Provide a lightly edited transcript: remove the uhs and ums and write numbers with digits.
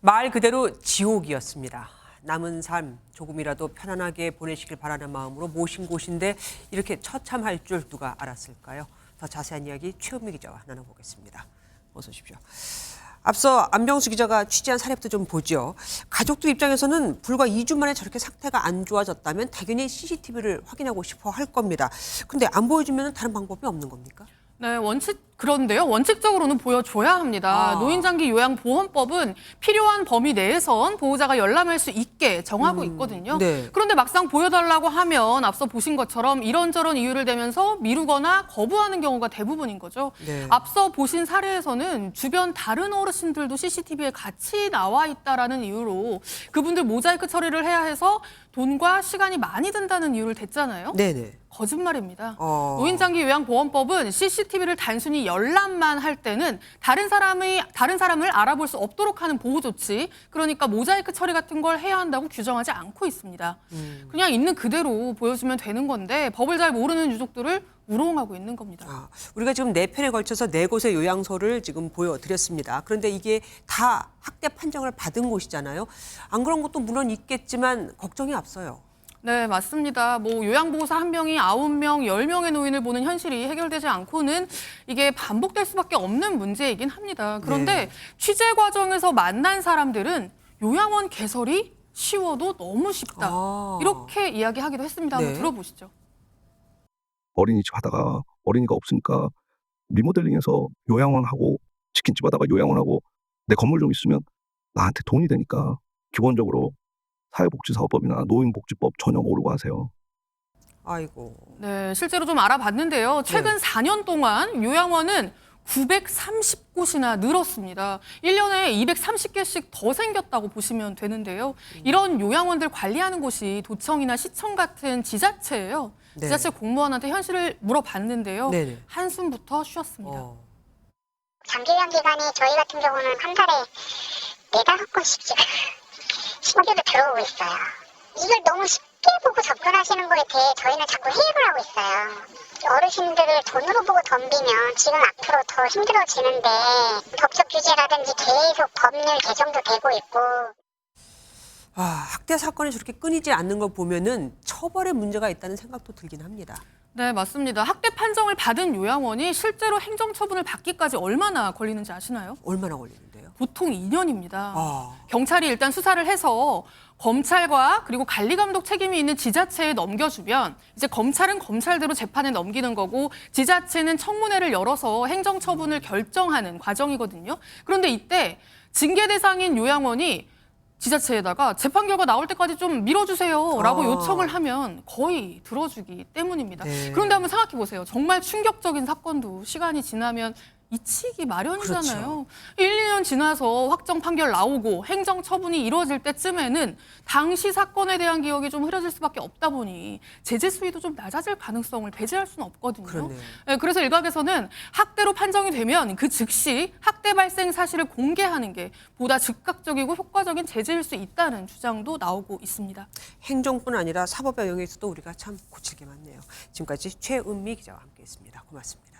말 그대로 지옥이었습니다. 남은 삶 조금이라도 편안하게 보내시길 바라는 마음으로 모신 곳인데 이렇게 처참할 줄 누가 알았을까요? 더 자세한 이야기 최은미 기자와 나눠보겠습니다. 어서 오십시오. 앞서 안병수 기자가 취재한 사례부터 좀 보죠. 가족들 입장에서는 불과 2주 만에 저렇게 상태가 안 좋아졌다면 당연히 CCTV를 확인하고 싶어 할 겁니다. 근데 안 보여주면 다른 방법이 없는 겁니까? 네, 그런데요. 원칙적으로는 보여줘야 합니다. 노인장기 요양보험법은 필요한 범위 내에선 보호자가 열람할 수 있게 정하고 있거든요. 네. 그런데 막상 보여달라고 하면 앞서 보신 것처럼 이런저런 이유를 대면서 미루거나 거부하는 경우가 대부분인 거죠. 네. 앞서 보신 사례에서는 주변 다른 어르신들도 CCTV에 같이 나와 있다라는 이유로 그분들 모자이크 처리를 해야 해서 돈과 시간이 많이 든다는 이유를 댔잖아요. 네네. 거짓말입니다. 노인장기 요양보험법은 CCTV를 단순히 열람만 할 때는 다른 사람을 알아볼 수 없도록 하는 보호 조치, 그러니까 모자이크 처리 같은 걸 해야 한다고 규정하지 않고 있습니다. 그냥 있는 그대로 보여주면 되는 건데 법을 잘 모르는 유족들을 우롱하고 있는 겁니다. 우리가 지금 4편에 걸쳐서 4곳의 요양소를 지금 보여드렸습니다. 그런데 이게 다 학대 판정을 받은 곳이잖아요. 안 그런 것도 물론 있겠지만 걱정이 앞서요. 네, 맞습니다. 요양보호사 1명이 9명, 10명의 노인을 보는 현실이 해결되지 않고는 이게 반복될 수밖에 없는 문제이긴 합니다. 그런데 네. 취재 과정에서 만난 사람들은 요양원 개설이 쉬워도 너무 쉽다. 이렇게 이야기하기도 했습니다. 한번 네. 들어보시죠. 어린이집 하다가 어린이가 없으니까 리모델링해서 요양원하고 치킨집 하다가 요양원하고 내 건물 좀 있으면 나한테 돈이 되니까 기본적으로 사회복지사업법이나 노인복지법 전혀 모르고 하세요. 아이고. 네, 실제로 좀 알아봤는데요. 최근 4년 동안 요양원은 930곳이나 늘었습니다. 1년에 230개씩 더 생겼다고 보시면 되는데요. 이런 요양원들 관리하는 곳이 도청이나 시청 같은 지자체예요. 네. 지자체 공무원한테 현실을 물어봤는데요. 네네. 한숨부터 쉬었습니다. 장기 요양 기간이 저희 같은 경우는 한 달에 4-5건씩 신규로 들어오고 있어요. 이걸 너무 쉽게 보고 접근하시는 거에 대해 저희는 자꾸 회의를 하고 있어요. 어르신들을 돈으로 보고 덤비면 지금 앞으로 더 힘들어지는데 법적 규제라든지 계속 법률 개정도 되고 있고. 학대 사건이 저렇게 끊이지 않는 걸 보면은 처벌에 문제가 있다는 생각도 들긴 합니다. 네, 맞습니다. 학대 판정을 받은 요양원이 실제로 행정처분을 받기까지 얼마나 걸리는지 아시나요? 얼마나 걸리는데요? 보통 2년입니다. 아. 경찰이 일단 수사를 해서 검찰과 그리고 관리감독 책임이 있는 지자체에 넘겨주면 이제 검찰은 검찰대로 재판에 넘기는 거고 지자체는 청문회를 열어서 행정처분을 결정하는 과정이거든요. 그런데 이때 징계 대상인 요양원이 지자체에다가 재판 결과 나올 때까지 좀 밀어주세요라고 요청을 하면 거의 들어주기 때문입니다. 네. 그런데 한번 생각해 보세요. 정말 충격적인 사건도 시간이 지나면 잊히기 마련이잖아요. 그렇죠. 1, 2년 지나서 확정 판결 나오고 행정 처분이 이루어질 때쯤에는 당시 사건에 대한 기억이 좀 흐려질 수밖에 없다 보니 제재 수위도 좀 낮아질 가능성을 배제할 수는 없거든요. 그러네요. 네, 그래서 일각에서는 학대로 판정이 되면 그 즉시 학대 발생 사실을 공개하는 게 보다 즉각적이고 효과적인 제재일 수 있다는 주장도 나오고 있습니다. 행정뿐 아니라 사법의 영역에서도 우리가 참 고칠 게 많네요. 지금까지 최은미 기자와 함께했습니다. 고맙습니다.